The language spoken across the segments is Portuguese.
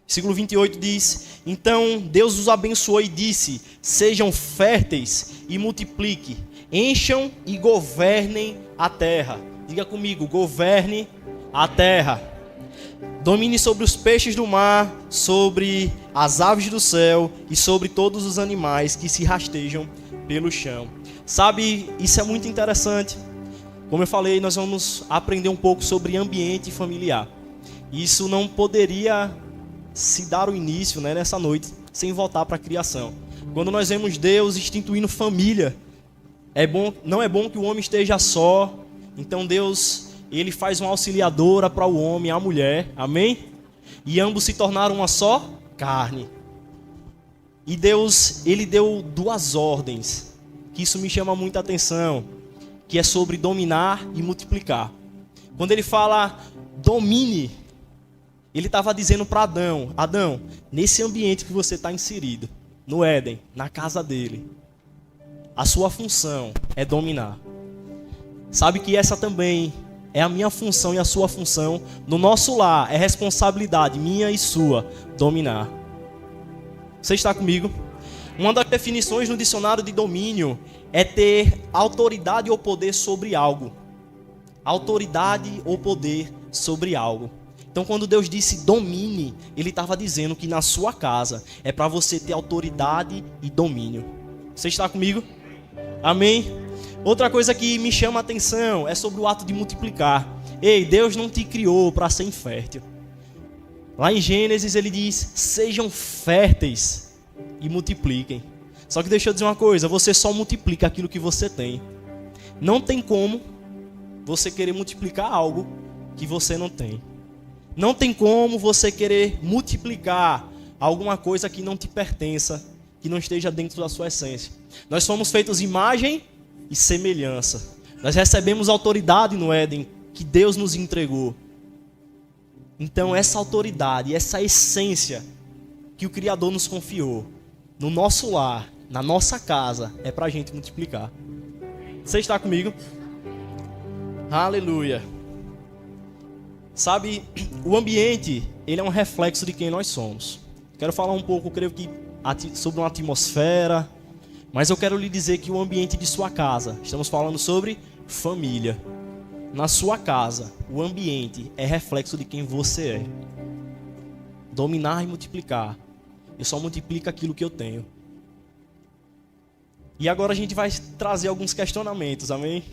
Versículo 28 diz: Então Deus os abençoou e disse: Sejam férteis e multipliquem, encham e governem a terra. Diga comigo: governe a terra. Domine sobre os peixes do mar, sobre as aves do céu e sobre todos os animais que se rastejam pelo chão. Sabe, isso é muito interessante. Como eu falei, nós vamos aprender um pouco sobre ambiente familiar. Isso não poderia se dar o início, nessa noite, sem voltar para a criação. Quando nós vemos Deus instituindo família, não é bom que o homem esteja só. Então Deus, ele faz uma auxiliadora para o homem e a mulher, amém? E ambos se tornaram uma só carne. E Deus, ele deu duas ordens, que isso me chama muita atenção, que é sobre dominar e multiplicar. Quando ele fala domine, ele estava dizendo para Adão: Adão, nesse ambiente que você está inserido, no Éden, na casa dele, a sua função é dominar. Sabe que essa também é a minha função e a sua função no nosso lar. É responsabilidade minha e sua dominar. Você está comigo? Uma das definições no dicionário de domínio é ter autoridade ou poder sobre algo. Autoridade ou poder sobre algo. Então, quando Deus disse domine, Ele estava dizendo que na sua casa é para você ter autoridade e domínio. Você está comigo? Amém? Outra coisa que me chama a atenção é sobre o ato de multiplicar. Ei, Deus não te criou para ser infértil. Lá em Gênesis ele diz: sejam férteis e multipliquem. Só que deixa eu dizer uma coisa, você só multiplica aquilo que você tem. Não tem como você querer multiplicar algo que você não tem. Não tem como você querer multiplicar alguma coisa que não te pertença, que não esteja dentro da sua essência. Nós fomos feitos imagem e semelhança. Nós recebemos autoridade no Éden, que Deus nos entregou. Então essa autoridade, essa essência que o Criador nos confiou, no nosso lar, na nossa casa, é para a gente multiplicar. Você está comigo? Aleluia. Sabe, o ambiente, ele é um reflexo de quem nós somos. Quero falar um pouco, creio que, sobre uma atmosfera, mas eu quero lhe dizer que o ambiente de sua casa, estamos falando sobre família. Na sua casa, o ambiente é reflexo de quem você é. Dominar e multiplicar. Eu só multiplico aquilo que eu tenho. E agora a gente vai trazer alguns questionamentos, amém?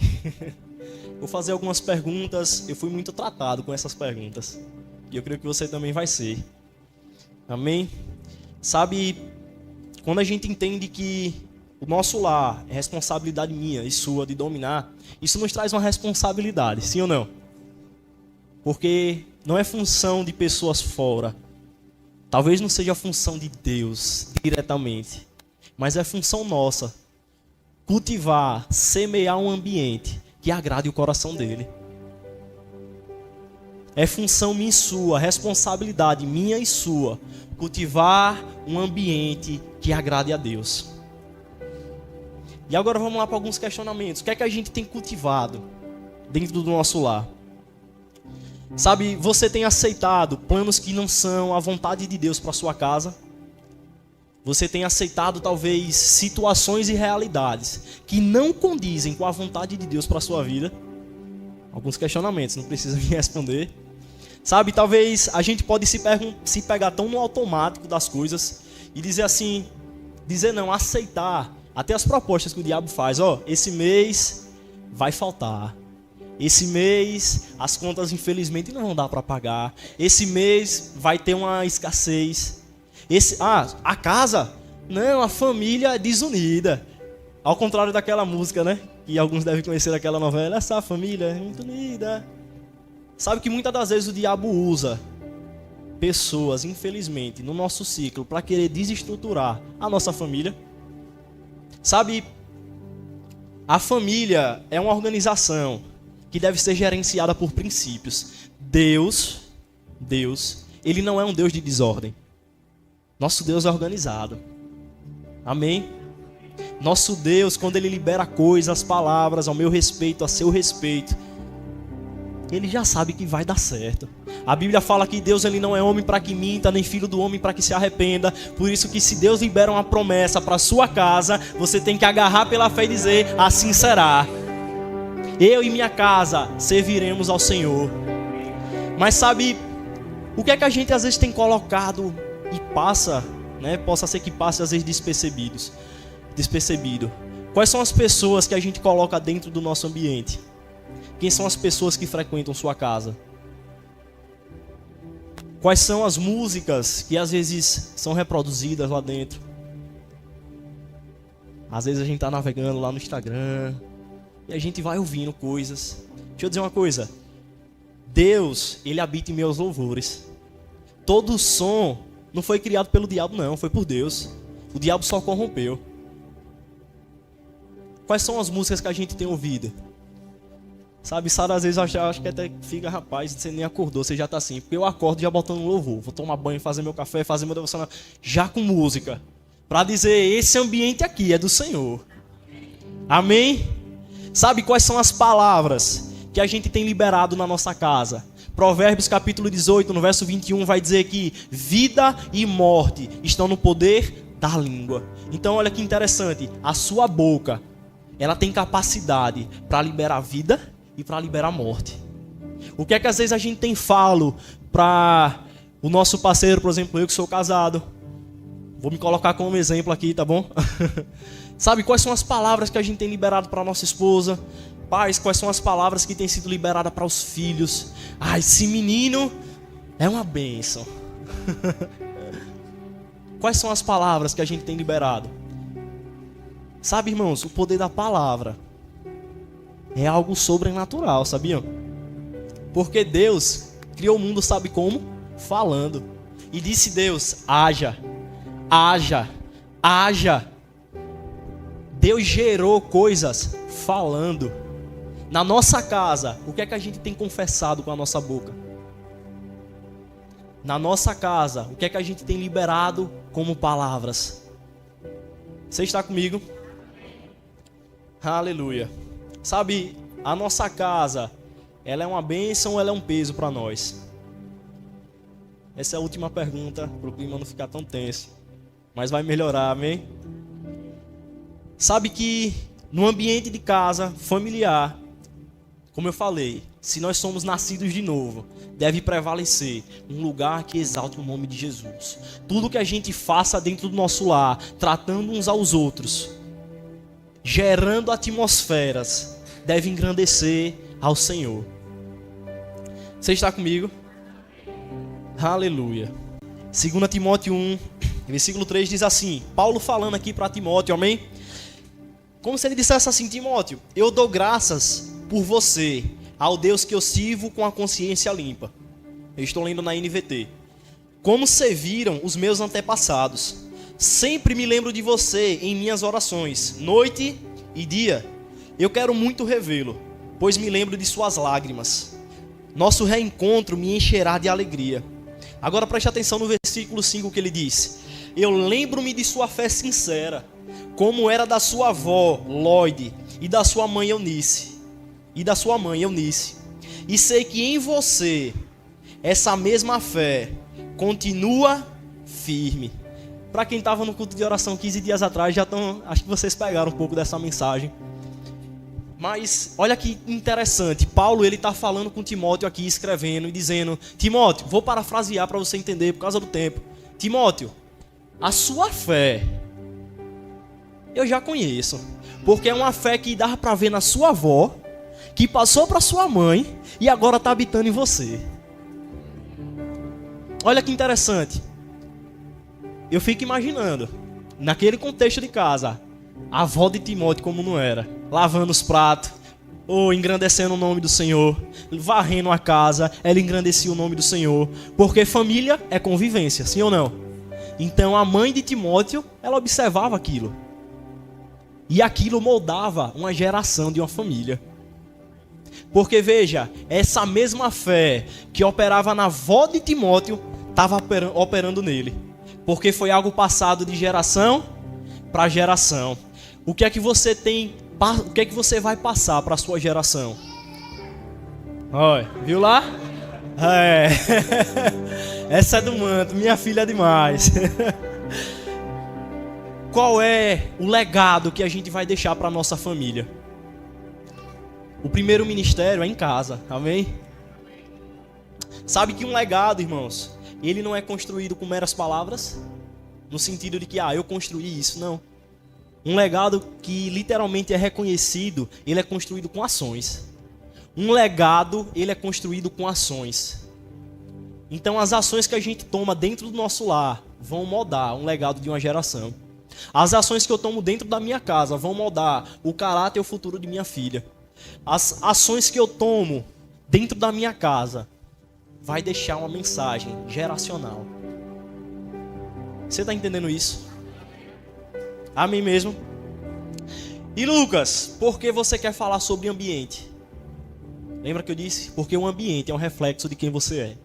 Vou fazer algumas perguntas. Eu fui muito tratado com essas perguntas. E eu creio que você também vai ser. Amém? Sabe, quando a gente entende que o nosso lar é responsabilidade minha e sua de dominar, isso nos traz uma responsabilidade, sim ou não? Porque não é função de pessoas fora. Talvez não seja a função de Deus diretamente, mas é função nossa cultivar, semear um ambiente que agrade o coração dele. É função minha e sua, responsabilidade minha e sua, cultivar um ambiente que agrade a Deus. E agora vamos lá para alguns questionamentos. O que é que a gente tem cultivado dentro do nosso lar? Sabe, você tem aceitado planos que não são a vontade de Deus para sua casa? Você tem aceitado talvez situações e realidades que não condizem com a vontade de Deus para sua vida? Alguns questionamentos, não precisa me responder. Sabe, talvez a gente pode se pegar tão no automático das coisas e dizer assim, aceitar até as propostas que o diabo faz. Esse mês vai faltar. Esse mês as contas infelizmente não vão dar para pagar. Esse mês vai ter uma escassez. A casa? Não, a família é desunida. Ao contrário daquela música, né? Que alguns devem conhecer daquela novela. Essa família é muito unida. Sabe que muitas das vezes o diabo usa pessoas, infelizmente, no nosso ciclo para querer desestruturar a nossa família. Sabe, a família é uma organização que deve ser gerenciada por princípios. Deus, Ele não é um Deus de desordem. Nosso Deus é organizado. Amém? Nosso Deus, quando Ele libera coisas, palavras ao meu respeito, a seu respeito, ele já sabe que vai dar certo. A Bíblia fala que Deus ele não é homem para que minta, nem filho do homem para que se arrependa. Por isso que se Deus libera uma promessa para sua casa, você tem que agarrar pela fé e dizer, assim será. Eu e minha casa serviremos ao Senhor. Mas sabe, o que é que a gente às vezes tem colocado e passa, né? Possa ser que passe às vezes despercebido. Quais são as pessoas que a gente coloca dentro do nosso ambiente? Quem são as pessoas que frequentam sua casa? Quais são as músicas que às vezes são reproduzidas lá dentro? Às vezes a gente está navegando lá no Instagram e a gente vai ouvindo coisas. Deixa eu dizer uma coisa. Deus, ele habita em meus louvores. Todo som não foi criado pelo diabo, não. Foi por Deus. O diabo só corrompeu. Quais são as músicas que a gente tem ouvido? Sabe, Sara, às vezes eu acho que até fica, rapaz, você nem acordou, você já tá assim. Porque eu acordo já botando um louvor. Vou tomar banho, fazer meu café, fazer meu devocional, já com música. Para dizer, esse ambiente aqui é do Senhor. Amém? Sabe quais são as palavras que a gente tem liberado na nossa casa? Provérbios capítulo 18, no verso 21, vai dizer que vida e morte estão no poder da língua. Então olha que interessante, a sua boca, ela tem capacidade para liberar vida e para liberar morte. O que é que às vezes a gente tem falo para o nosso parceiro, por exemplo, eu que sou casado, vou me colocar como exemplo aqui, tá bom? Sabe, quais são as palavras que a gente tem liberado para nossa esposa? Pais, quais são as palavras que têm sido liberadas para os filhos? Ah, esse menino é uma bênção. Quais são as palavras que a gente tem liberado? Sabe, irmãos, o poder da palavra é algo sobrenatural, sabiam? Porque Deus criou o mundo, sabe como? Falando. E disse Deus, haja, haja, haja. Deus gerou coisas falando. Na nossa casa, o que é que a gente tem confessado com a nossa boca? Na nossa casa, o que é que a gente tem liberado como palavras? Você está comigo? Aleluia. Sabe, a nossa casa, ela é uma bênção ou ela é um peso para nós? Essa é a última pergunta, para o clima não ficar tão tenso. Mas vai melhorar, amém? Sabe que no ambiente de casa, familiar, como eu falei, se nós somos nascidos de novo, deve prevalecer um lugar que exalte o nome de Jesus. Tudo que a gente faça dentro do nosso lar, tratando uns aos outros, gerando atmosferas, deve engrandecer ao Senhor. Você está comigo? Aleluia. 2 Timóteo 1, versículo 3 diz assim, Paulo falando aqui para Timóteo, amém? Como se ele dissesse assim, Timóteo, eu dou graças por você, ao Deus que eu sirvo com a consciência limpa. Eu estou lendo na NVT. Como serviram os meus antepassados. Sempre me lembro de você em minhas orações, noite e dia. Eu quero muito revê-lo, pois me lembro de suas lágrimas. Nosso reencontro me encherá de alegria. Agora preste atenção no versículo 5 que ele diz. Eu lembro-me de sua fé sincera, como era da sua avó, Lloyd, e da sua mãe Eunice. E sei que em você, essa mesma fé continua firme. Para quem estava no culto de oração 15 dias atrás, acho que vocês pegaram um pouco dessa mensagem. Mas olha que interessante, Paulo ele está falando com Timóteo aqui, escrevendo e dizendo, Timóteo, vou parafrasear para você entender por causa do tempo. Timóteo, a sua fé, eu já conheço, porque é uma fé que dava para ver na sua avó, que passou para sua mãe e agora está habitando em você. Olha que interessante. Eu fico imaginando, naquele contexto de casa, a avó de Timóteo como não era, lavando os pratos, ou engrandecendo o nome do Senhor, varrendo a casa, ela engrandecia o nome do Senhor, porque família é convivência, sim ou não? Então a mãe de Timóteo, ela observava aquilo, e aquilo moldava uma geração de uma família. Porque veja, essa mesma fé que operava na avó de Timóteo, estava operando nele. Porque foi algo passado de geração para geração. O que é que você vai passar para a sua geração? Olha, viu lá? É. Essa é do manto, minha filha é demais. Qual é o legado que a gente vai deixar para nossa família? O primeiro ministério é em casa, amém? Sabe que um legado, irmãos, ele não é construído com meras palavras, no sentido de que, eu construí isso, não. Um legado que literalmente é reconhecido, ele é construído com ações. Um legado, ele é construído com ações. Então as ações que a gente toma dentro do nosso lar vão moldar um legado de uma geração. As ações que eu tomo dentro da minha casa vão moldar o caráter e o futuro de minha filha. As ações que eu tomo dentro da minha casa vai deixar uma mensagem geracional. Você está entendendo isso? Amém mesmo? E Lucas, por que você quer falar sobre ambiente? Lembra que eu disse? Porque o ambiente é um reflexo de quem você é.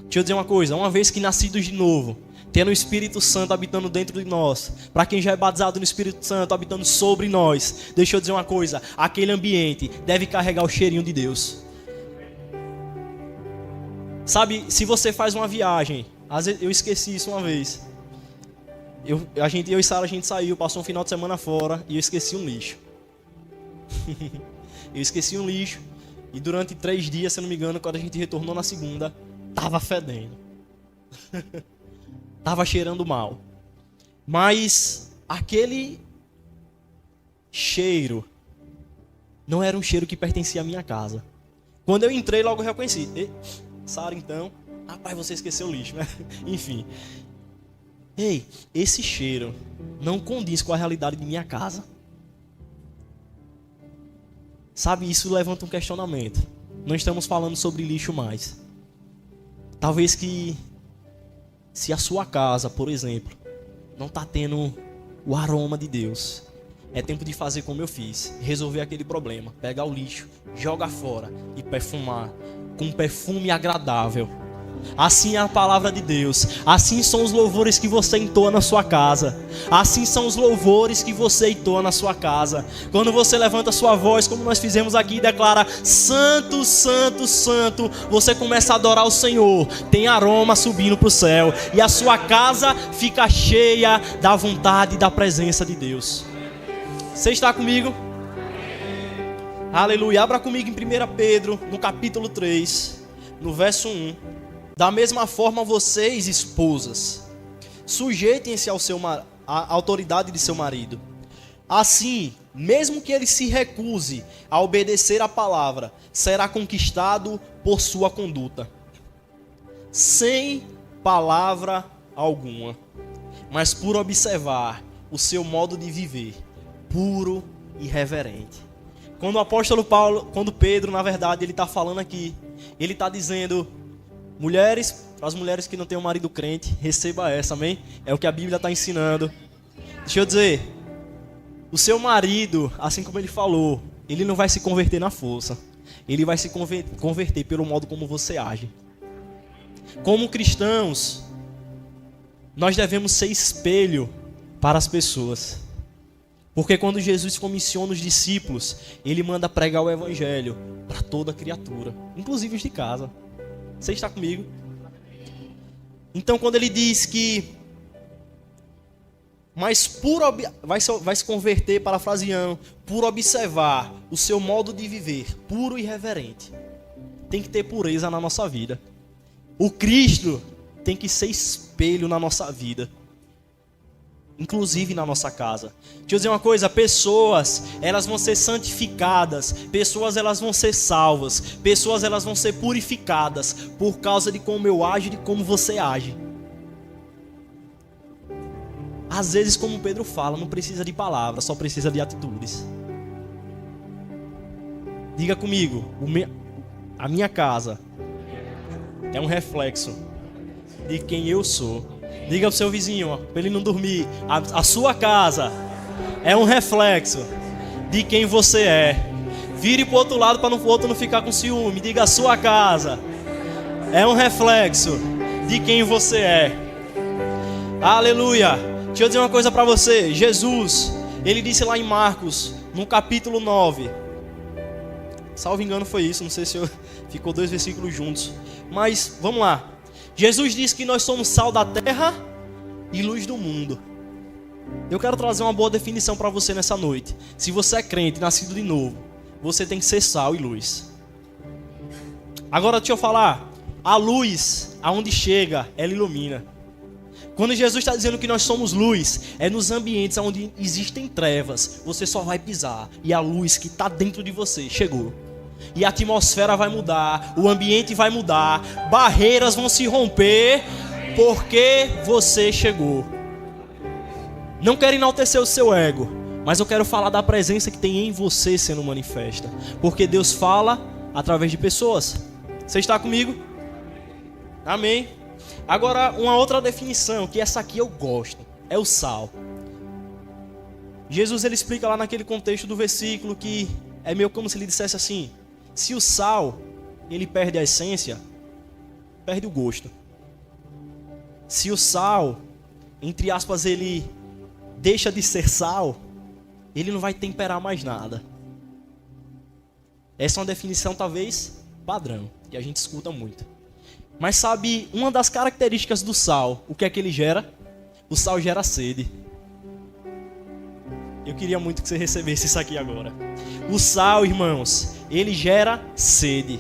Deixa eu dizer uma coisa, uma vez que nascidos de novo, tendo o Espírito Santo habitando dentro de nós, para quem já é batizado no Espírito Santo habitando sobre nós, deixa eu dizer uma coisa, aquele ambiente deve carregar o cheirinho de Deus. Sabe, se você faz uma viagem, às vezes, eu esqueci isso uma vez, eu e Sara, a gente saiu, passou um final de semana fora e eu esqueci um lixo. Eu esqueci um lixo e durante 3 dias, se não me engano, quando a gente retornou na segunda, tava fedendo. Tava cheirando mal. Mas aquele cheiro não era um cheiro que pertencia à minha casa. Quando eu entrei, logo eu reconheci. Sara, então, rapaz, você esqueceu o lixo, né? Enfim. Ei, esse cheiro não condiz com a realidade de minha casa. Sabe, isso levanta um questionamento. Não estamos falando sobre lixo mais. Talvez que, se a sua casa, por exemplo, não está tendo o aroma de Deus, é tempo de fazer como eu fiz. Resolver aquele problema. Pegar o lixo, jogar fora e perfumar com um perfume agradável. Assim é a palavra de Deus. Assim são os louvores que você entoa na sua casa. Assim são os louvores que você entoa na sua casa. Quando você levanta a sua voz, como nós fizemos aqui, e declara Santo, Santo, Santo, você começa a adorar o Senhor. Tem aroma subindo para o céu. E a sua casa fica cheia da vontade e da presença de Deus. Você está comigo? Aleluia. Abra comigo em 1 Pedro, no capítulo 3, no verso 1. Da mesma forma, vocês, esposas, sujeitem-se à autoridade de seu marido. Assim, mesmo que ele se recuse a obedecer à palavra, será conquistado por sua conduta, sem palavra alguma, mas por observar o seu modo de viver, puro e reverente. Quando o apóstolo Paulo, quando Pedro, na verdade, ele está falando aqui, ele está dizendo: mulheres, para as mulheres que não têm um marido crente, receba essa, amém? É o que a Bíblia está ensinando. Deixa eu dizer, o seu marido, assim como ele falou, ele não vai se converter na força. Ele vai se converter pelo modo como você age. Como cristãos, nós devemos ser espelho para as pessoas. Porque quando Jesus comissiona os discípulos, ele manda pregar o evangelho para toda criatura, inclusive os de casa. Você está comigo? Então, quando ele diz que vai se converter, parafraseando, por observar o seu modo de viver, puro e reverente, tem que ter pureza na nossa vida. O Cristo tem que ser espelho na nossa vida, inclusive na nossa casa. Deixa eu dizer uma coisa, pessoas, elas vão ser santificadas, pessoas, elas vão ser salvas, pessoas, elas vão ser purificadas por causa de como eu ajo e de como você age. Às vezes, como Pedro fala, não precisa de palavras, só precisa de atitudes. Diga comigo, a minha casa é um reflexo de quem eu sou. Diga pro seu vizinho, para ele não dormir. A sua casa é um reflexo de quem você é. Vire pro outro lado para o outro não ficar com ciúme. Diga: a sua casa é um reflexo de quem você é. Aleluia. Deixa eu dizer uma coisa para você. Jesus, ele disse lá em Marcos, no capítulo 9, Salvo engano foi isso, não sei se ficou 2 versículos juntos. Mas, vamos lá. Jesus disse que nós somos sal da terra e luz do mundo. Eu quero trazer uma boa definição para você nessa noite. Se você é crente, nascido de novo, você tem que ser sal e luz. Agora deixa eu falar. A luz, aonde chega, ela ilumina. Quando Jesus está dizendo que nós somos luz, é nos ambientes onde existem trevas. Você só vai pisar e a luz que está dentro de você chegou. E a atmosfera vai mudar, o ambiente vai mudar, barreiras vão se romper, porque você chegou. Não quero enaltecer o seu ego, mas eu quero falar da presença que tem em você sendo manifesta. Porque Deus fala através de pessoas. Você está comigo? Amém. Agora, uma outra definição, que essa aqui eu gosto, é o sal. Jesus ele explica lá naquele contexto do versículo que é meio como se ele dissesse assim: se o sal ele perde a essência, perde o gosto. Se o sal, entre aspas, ele deixa de ser sal, ele não vai temperar mais nada. Essa é uma definição talvez padrão, que a gente escuta muito. Mas sabe, uma das características do sal, o que é que ele gera? O sal gera sede. Eu queria muito que você recebesse isso aqui agora. O sal, irmãos, ele gera sede.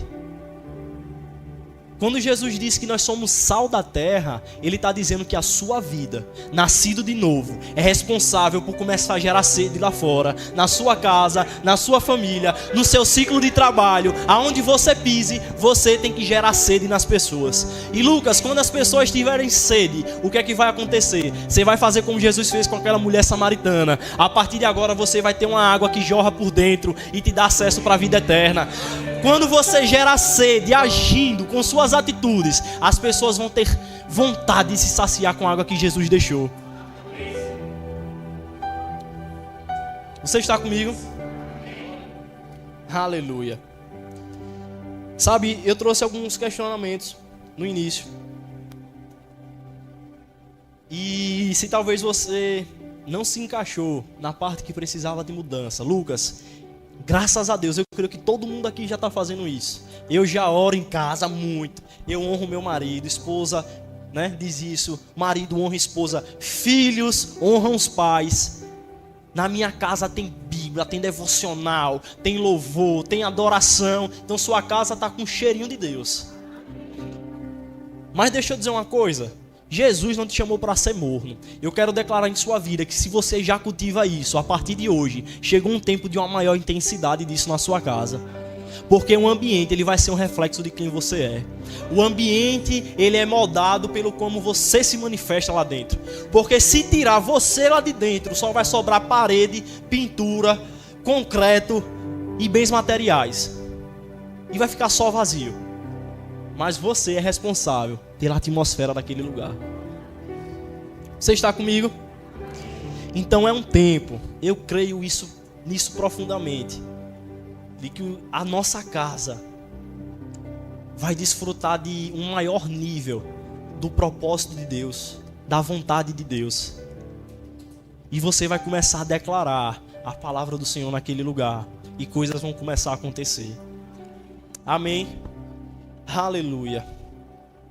Quando Jesus diz que nós somos sal da terra, ele está dizendo que a sua vida, nascido de novo, é responsável por começar a gerar sede lá fora, na sua casa, na sua família, no seu ciclo de trabalho, aonde você pise, você tem que gerar sede nas pessoas. E Lucas, quando as pessoas tiverem sede, o que é que vai acontecer? Você vai fazer como Jesus fez com aquela mulher samaritana. A partir de agora você vai ter uma água que jorra por dentro e te dá acesso para a vida eterna. Quando você gera sede, agindo com suas atitudes, as pessoas vão ter vontade de se saciar com a água que Jesus deixou. Você está comigo? Aleluia. Sabe, eu trouxe alguns questionamentos no início. E se talvez você não se encaixou na parte que precisava de mudança, Lucas, graças a Deus, eu creio que todo mundo aqui já está fazendo isso. Eu já oro em casa muito. Eu honro meu marido, esposa, né, diz isso. Marido honra esposa, filhos honram os pais. Na minha casa tem Bíblia, tem devocional, tem louvor, tem adoração. Então sua casa está com um cheirinho de Deus. Mas deixa eu dizer uma coisa. Jesus não te chamou para ser morno. Eu quero declarar em sua vida que se você já cultiva isso, a partir de hoje, chegou um tempo de uma maior intensidade disso na sua casa. Porque o ambiente ele vai ser um reflexo de quem você é. O ambiente ele é moldado pelo como você se manifesta lá dentro. Porque se tirar você lá de dentro, só vai sobrar parede, pintura, concreto e bens materiais. E vai ficar só vazio. Mas você é responsável pela atmosfera daquele lugar. Você está comigo? Então é um tempo, eu creio nisso profundamente, de que a nossa casa vai desfrutar de um maior nível do propósito de Deus, da vontade de Deus. E você vai começar a declarar a palavra do Senhor naquele lugar, e coisas vão começar a acontecer. Amém? Aleluia.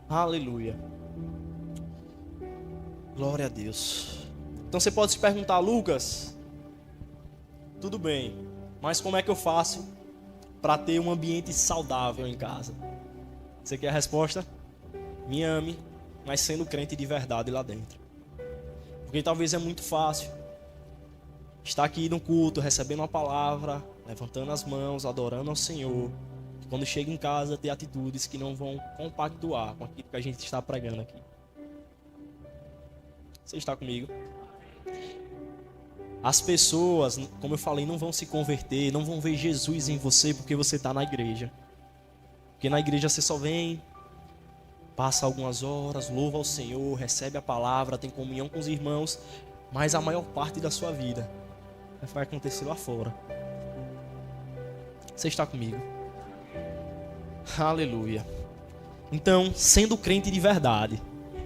Aleluia. Glória a Deus. Então você pode se perguntar, Lucas, tudo bem, mas como é que eu faço para ter um ambiente saudável em casa? Você quer a resposta? Me ame, mas sendo crente de verdade lá dentro. Porque talvez é muito fácil estar aqui no culto, recebendo uma palavra, levantando as mãos, adorando ao Senhor. Quando chega em casa, ter atitudes que não vão compactuar com aquilo que a gente está pregando aqui. Você está comigo? As pessoas, como eu falei, não vão se converter, não vão ver Jesus em você porque você está na igreja. Porque na igreja você só vem, passa algumas horas, louva ao Senhor, recebe a palavra, tem comunhão com os irmãos, mas a maior parte da sua vida vai acontecer lá fora. Você está comigo? Aleluia. Então, sendo crente de verdade,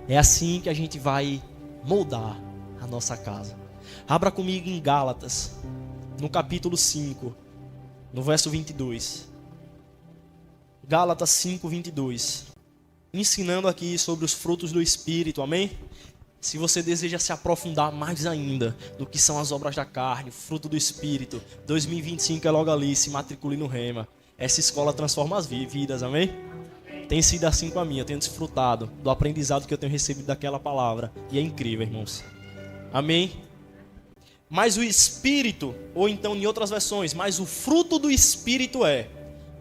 é assim que a gente vai moldar a nossa casa. Abra comigo em Gálatas, no capítulo 5, no verso 22. Gálatas 5:22. Ensinando aqui sobre os frutos do Espírito, amém? Se você deseja se aprofundar mais ainda do que são as obras da carne, o fruto do Espírito, 2025 é logo ali, se matricule no Rema. Essa escola transforma as vidas, amém? Tem sido assim com a minha, eu tenho desfrutado do aprendizado que eu tenho recebido daquela palavra. E é incrível, irmãos. Amém? Mas o Espírito, ou então em outras versões, mas o fruto do Espírito é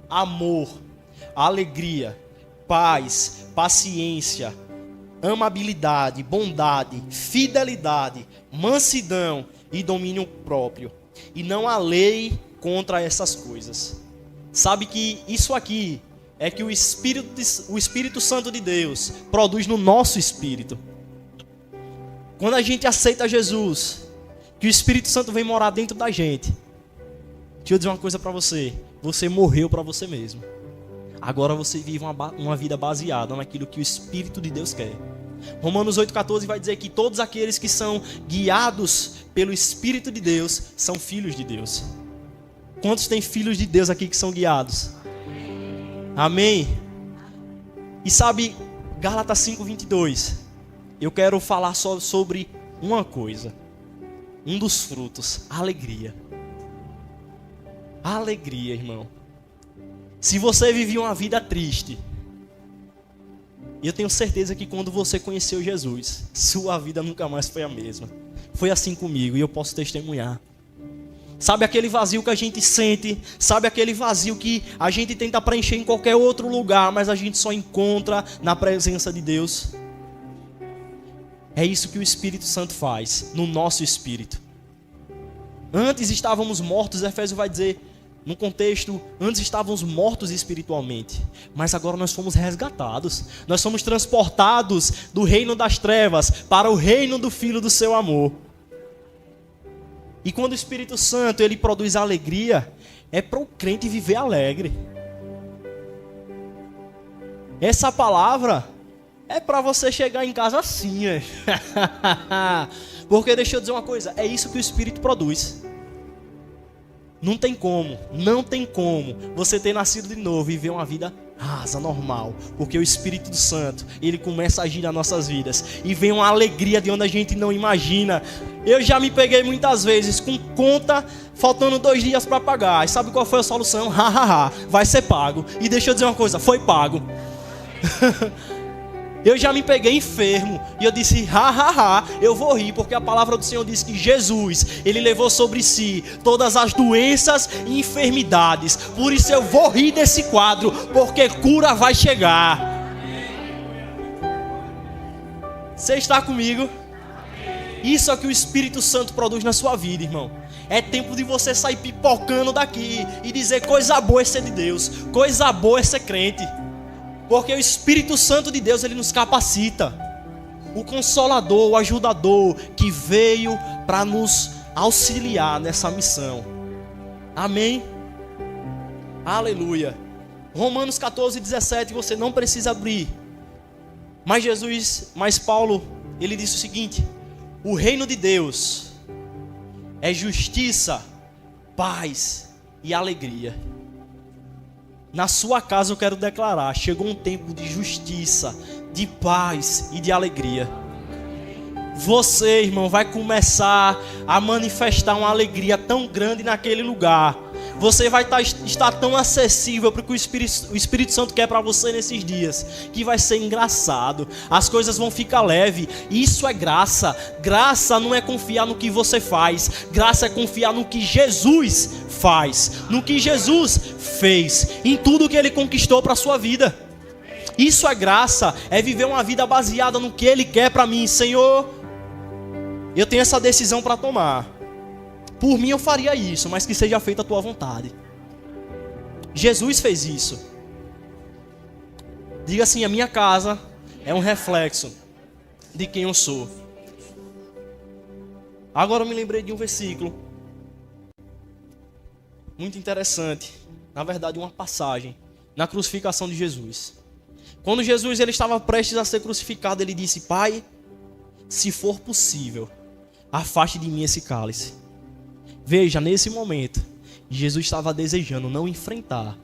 amor, alegria, paz, paciência, amabilidade, bondade, fidelidade, mansidão e domínio próprio. E não há lei contra essas coisas. Sabe que isso aqui é que o Espírito Santo de Deus produz no nosso espírito. Quando a gente aceita Jesus, que o Espírito Santo vem morar dentro da gente. Deixa eu dizer uma coisa para você. Você morreu para você mesmo. Agora você vive uma vida baseada naquilo que o Espírito de Deus quer. Romanos 8,14 vai dizer que todos aqueles que são guiados pelo Espírito de Deus são filhos de Deus. Quantos tem filhos de Deus aqui que são guiados? Amém? E sabe, Gálatas 5:22, eu quero falar só sobre uma coisa. Um dos frutos, a alegria. A alegria, irmão. Se você vivia uma vida triste, eu tenho certeza que quando você conheceu Jesus, sua vida nunca mais foi a mesma. Foi assim comigo e eu posso testemunhar. Sabe aquele vazio que a gente sente? Sabe aquele vazio que a gente tenta preencher em qualquer outro lugar, mas a gente só encontra na presença de Deus? É isso que o Espírito Santo faz no nosso espírito. Antes estávamos mortos, Efésios vai dizer, no contexto, antes estávamos mortos espiritualmente, mas agora nós fomos resgatados. Nós somos transportados do reino das trevas para o reino do Filho do seu amor. E quando o Espírito Santo ele produz alegria, é para o crente viver alegre. Essa palavra é para você chegar em casa assim, porque deixa eu dizer uma coisa, é isso que o Espírito produz. Não tem como você ter nascido de novo e viver uma vida rasa, normal, porque o Espírito Santo, ele começa a agir nas nossas vidas, e vem uma alegria de onde a gente não imagina. Eu já me peguei muitas vezes com conta, faltando 2 dias para pagar, e sabe qual foi a solução? Vai ser pago, e deixa eu dizer uma coisa, foi pago. Eu já me peguei enfermo e eu disse, eu vou rir, porque a palavra do Senhor diz que Jesus, ele levou sobre si todas as doenças e enfermidades. Por isso eu vou rir desse quadro, porque cura vai chegar. Você está comigo? Isso é o que o Espírito Santo produz na sua vida, irmão. É tempo de você sair pipocando daqui e dizer, coisa boa é ser de Deus, coisa boa é ser crente. Porque o Espírito Santo de Deus, ele nos capacita. O Consolador, o Ajudador, que veio para nos auxiliar nessa missão. Amém? Aleluia. Romanos 14:17, você não precisa abrir. Mas Paulo, ele disse o seguinte: o reino de Deus é justiça, paz e alegria. Na sua casa eu quero declarar, chegou um tempo de justiça, de paz e de alegria. Você, irmão, vai começar a manifestar uma alegria tão grande naquele lugar. Você vai estar tão acessível para o que o Espírito Santo quer para você nesses dias, que vai ser engraçado. As coisas vão ficar leves. Isso é graça. Graça não é confiar no que você faz. Graça é confiar no que Jesus faz, no que Jesus fez, em tudo que Ele conquistou para a sua vida. Isso é graça. É viver uma vida baseada no que Ele quer para mim. Senhor, eu tenho essa decisão para tomar. Por mim eu faria isso, mas que seja feita a tua vontade. Jesus fez isso. Diga assim, a minha casa é um reflexo de quem eu sou. Agora eu me lembrei de um versículo muito interessante. Na verdade, uma passagem na crucificação de Jesus. Quando Jesus ele estava prestes a ser crucificado, ele disse: Pai, se for possível, afaste de mim esse cálice. Veja, nesse momento, Jesus estava desejando não enfrentar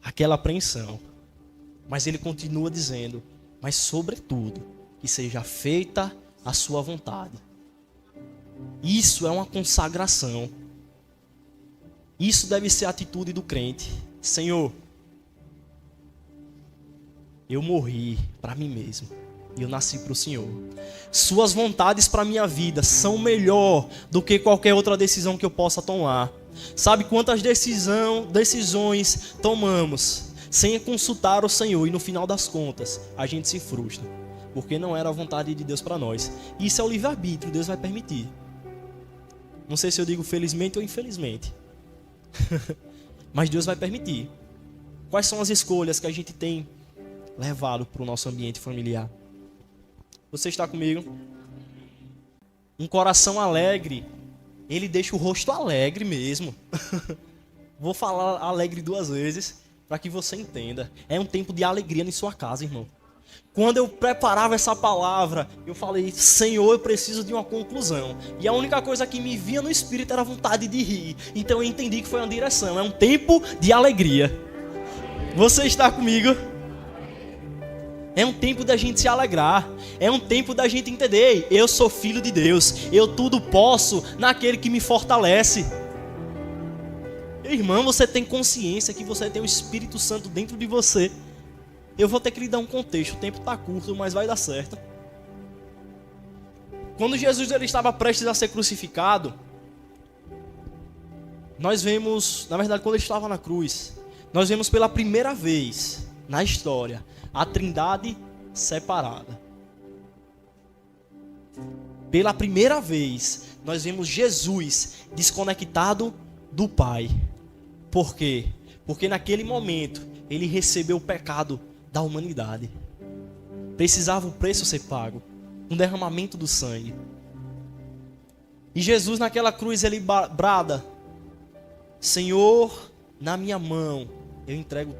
aquela apreensão. Mas ele continua dizendo, mas sobretudo, que seja feita a sua vontade. Isso é uma consagração. Isso deve ser a atitude do crente. Senhor, eu morri para mim mesmo e eu nasci para o Senhor. Suas vontades para a minha vida são melhor do que qualquer outra decisão que eu possa tomar. Sabe quantas decisões tomamos sem consultar o Senhor e no final das contas a gente se frustra, porque não era a vontade de Deus para nós. Isso é o livre-arbítrio, Deus vai permitir. Não sei se eu digo felizmente ou infelizmente. Mas Deus vai permitir. Quais são as escolhas que a gente tem levado para o nosso ambiente familiar? Você está comigo? Um coração alegre, ele deixa o rosto alegre mesmo. Vou falar alegre 2 vezes para que você entenda. É um tempo de alegria em sua casa, irmão. Quando eu preparava essa palavra, eu falei, Senhor, eu preciso de uma conclusão. E a única coisa que me vinha no espírito era a vontade de rir. Então eu entendi que foi uma direção. É um tempo de alegria. Você está comigo? É um tempo da gente se alegrar. É um tempo da gente entender, eu sou filho de Deus. Eu tudo posso naquele que me fortalece. Irmão, você tem consciência que você tem o Espírito Santo dentro de você. Eu vou ter que lhe dar um contexto, o tempo está curto, mas vai dar certo. Quando Jesus ele estava prestes a ser crucificado, nós vemos, na verdade quando ele estava na cruz, nós vemos pela primeira vez na história a Trindade separada. Pela primeira vez nós vemos Jesus desconectado do Pai. Por quê? Porque naquele momento ele recebeu o pecado da humanidade. Precisava o preço ser pago, um derramamento do sangue. E Jesus naquela cruz ele brada: Senhor, na minha mão eu entrego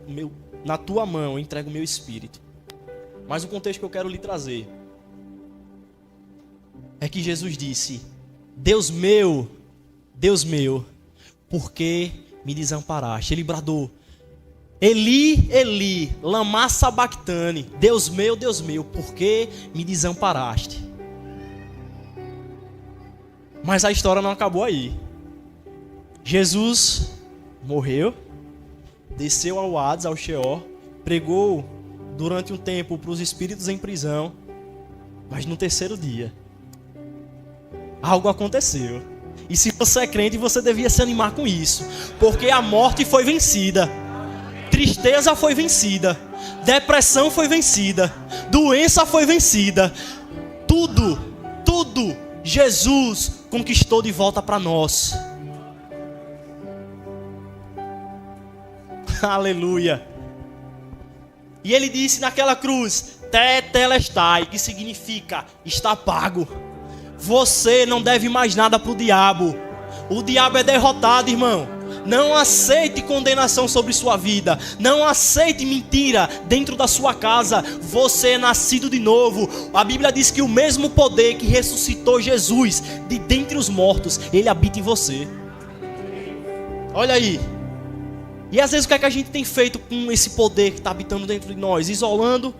na tua mão eu entrego o meu espírito. Mas o contexto que eu quero lhe trazer é que Jesus disse: Deus meu, por que me desamparaste? Ele bradou: Eli, Eli, lama sabactane, Deus meu, por que me desamparaste? Mas a história não acabou aí. Jesus morreu, desceu ao Hades, ao Sheol, pregou durante um tempo para os espíritos em prisão, mas no 3º dia, algo aconteceu. E se você é crente, você devia se animar com isso, porque a morte foi vencida. Tristeza foi vencida, depressão foi vencida, doença foi vencida, tudo Jesus conquistou de volta para nós. Aleluia. E ele disse naquela cruz, tetelestai, que significa está pago. Você não deve mais nada para o diabo. O diabo é derrotado, irmão. Não aceite condenação sobre sua vida. Não aceite mentira dentro da sua casa. Você é nascido de novo. A Bíblia diz que o mesmo poder que ressuscitou Jesus de dentre os mortos, ele habita em você. Olha aí. E às vezes o que é que a gente tem feito com esse poder que está habitando dentro de nós? Isolando,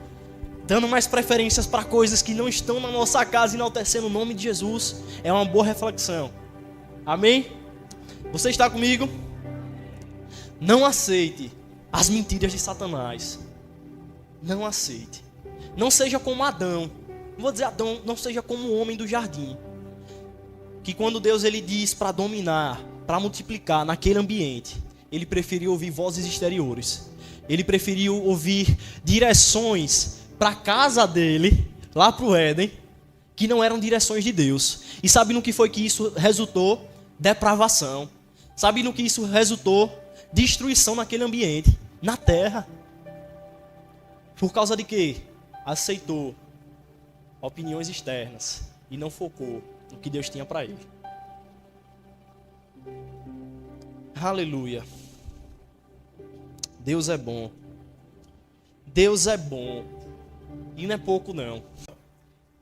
dando mais preferências para coisas que não estão na nossa casa, enaltecendo o nome de Jesus. É uma boa reflexão. Amém? Você está comigo? Não aceite as mentiras de Satanás. Não aceite. Não seja como Adão. Não vou dizer Adão, não seja como o homem do jardim. Que quando Deus ele diz para dominar, para multiplicar naquele ambiente, ele preferiu ouvir vozes exteriores. Ele preferiu ouvir direções para a casa dele, lá para o Éden, que não eram direções de Deus. E sabe no que foi que isso resultou? Depravação. Sabe no que isso resultou? Destruição naquele ambiente, na terra. Por causa de quê? Aceitou opiniões externas e não focou no que Deus tinha para ele. Aleluia. Deus é bom. Deus é bom. E não é pouco não.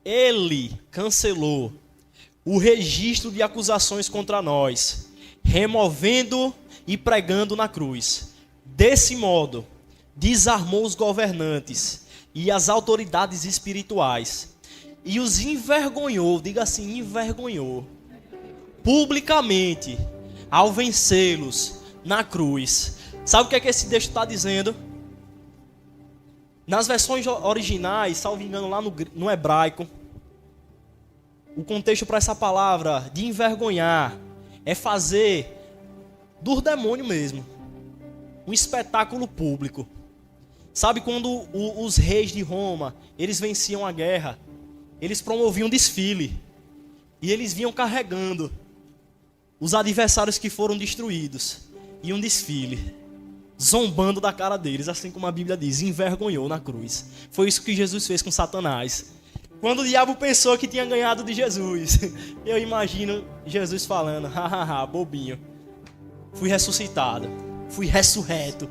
Ele cancelou o registro de acusações contra nós, removendo e pregando na cruz. Desse modo, desarmou os governantes e as autoridades espirituais e os envergonhou, diga assim, envergonhou, publicamente, ao vencê-los na cruz. Sabe o que é que esse texto está dizendo? Nas versões originais, salvo engano, lá no hebraico, o contexto para essa palavra de envergonhar é fazer do demônio mesmo um espetáculo público. Sabe quando os reis de Roma, eles venciam a guerra, eles promoviam um desfile e eles vinham carregando os adversários que foram destruídos, e um desfile, zombando da cara deles, assim como a Bíblia diz, envergonhou na cruz. Foi isso que Jesus fez com Satanás. Quando o diabo pensou que tinha ganhado de Jesus, eu imagino Jesus falando, hahaha, bobinho, fui ressuscitado, fui ressurreto.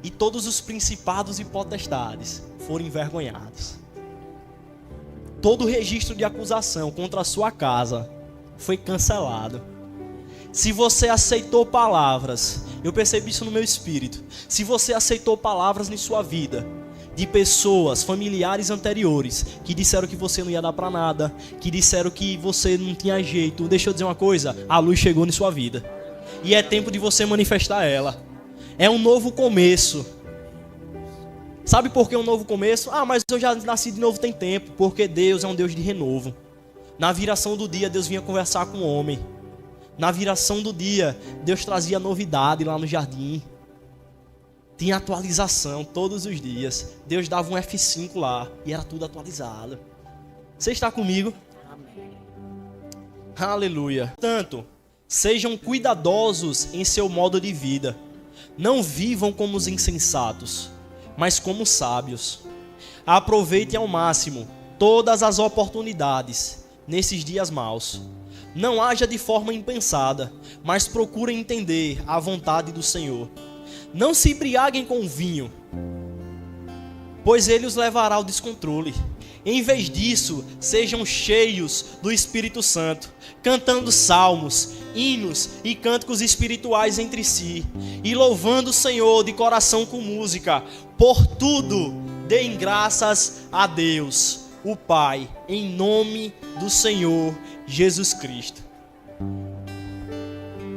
E todos os principados e potestades foram envergonhados. Todo o registro de acusação contra a sua casa foi cancelado. Se você aceitou palavras, eu percebi isso no meu espírito. Se você aceitou palavras em sua vida, de pessoas, familiares anteriores, que disseram que você não ia dar pra nada, que disseram que você não tinha jeito, deixa eu dizer uma coisa, a luz chegou em sua vida. E é tempo de você manifestar ela. É um novo começo. Sabe por que um novo começo? Ah, mas eu já nasci de novo tem tempo. Porque Deus é um Deus de renovo. Na viração do dia, Deus vinha conversar com o homem. Na viração do dia, Deus trazia novidade lá no jardim. Tinha atualização todos os dias. Deus dava um F5 lá e era tudo atualizado. Você está comigo? Amém. Aleluia. Portanto, sejam cuidadosos em seu modo de vida. Não vivam como os insensatos, mas como sábios. Aproveitem ao máximo todas as oportunidades nesses dias maus. Não haja de forma impensada, mas procurem entender a vontade do Senhor. Não se embriaguem com vinho, pois ele os levará ao descontrole. Em vez disso, sejam cheios do Espírito Santo, cantando salmos, hinos e cânticos espirituais entre si, e louvando o Senhor de coração com música. Por tudo, deem graças a Deus, o Pai, em nome do Senhor Jesus Cristo.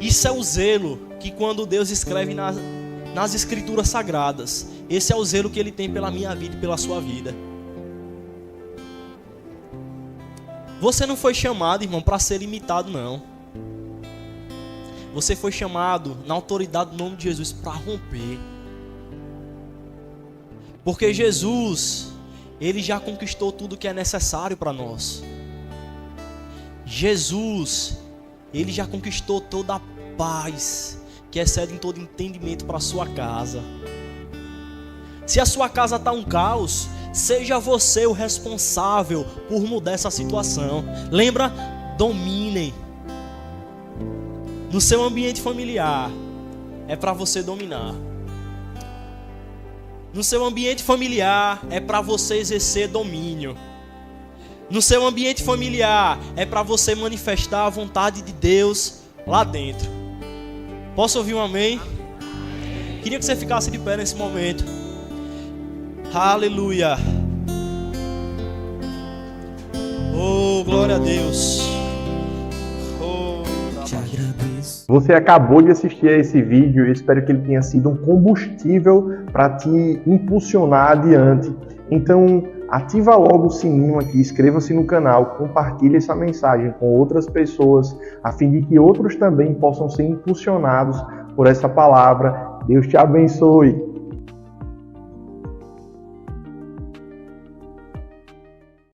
Isso é o zelo que quando Deus escreve nas Escrituras Sagradas, esse é o zelo que Ele tem pela minha vida e pela sua vida. Você não foi chamado, irmão, para ser limitado, não. Você foi chamado na autoridade do nome de Jesus para romper. Porque Jesus, Ele já conquistou tudo que é necessário para nós. Jesus, Ele já conquistou toda a paz que excede em todo entendimento para a sua casa. Se a sua casa está um caos, seja você o responsável por mudar essa situação. Lembra? Dominem. No seu ambiente familiar, é para você dominar. No seu ambiente familiar, é para você exercer domínio. No seu ambiente familiar, é para você manifestar a vontade de Deus lá dentro. Posso ouvir um amém? Queria que você ficasse de pé nesse momento. Aleluia. Oh, glória a Deus. Te agradeço. Você acabou de assistir a esse vídeo. Eu espero que ele tenha sido um combustível para te impulsionar adiante. Então, ativa logo o sininho aqui, inscreva-se no canal, compartilhe essa mensagem com outras pessoas, a fim de que outros também possam ser impulsionados por essa palavra. Deus te abençoe.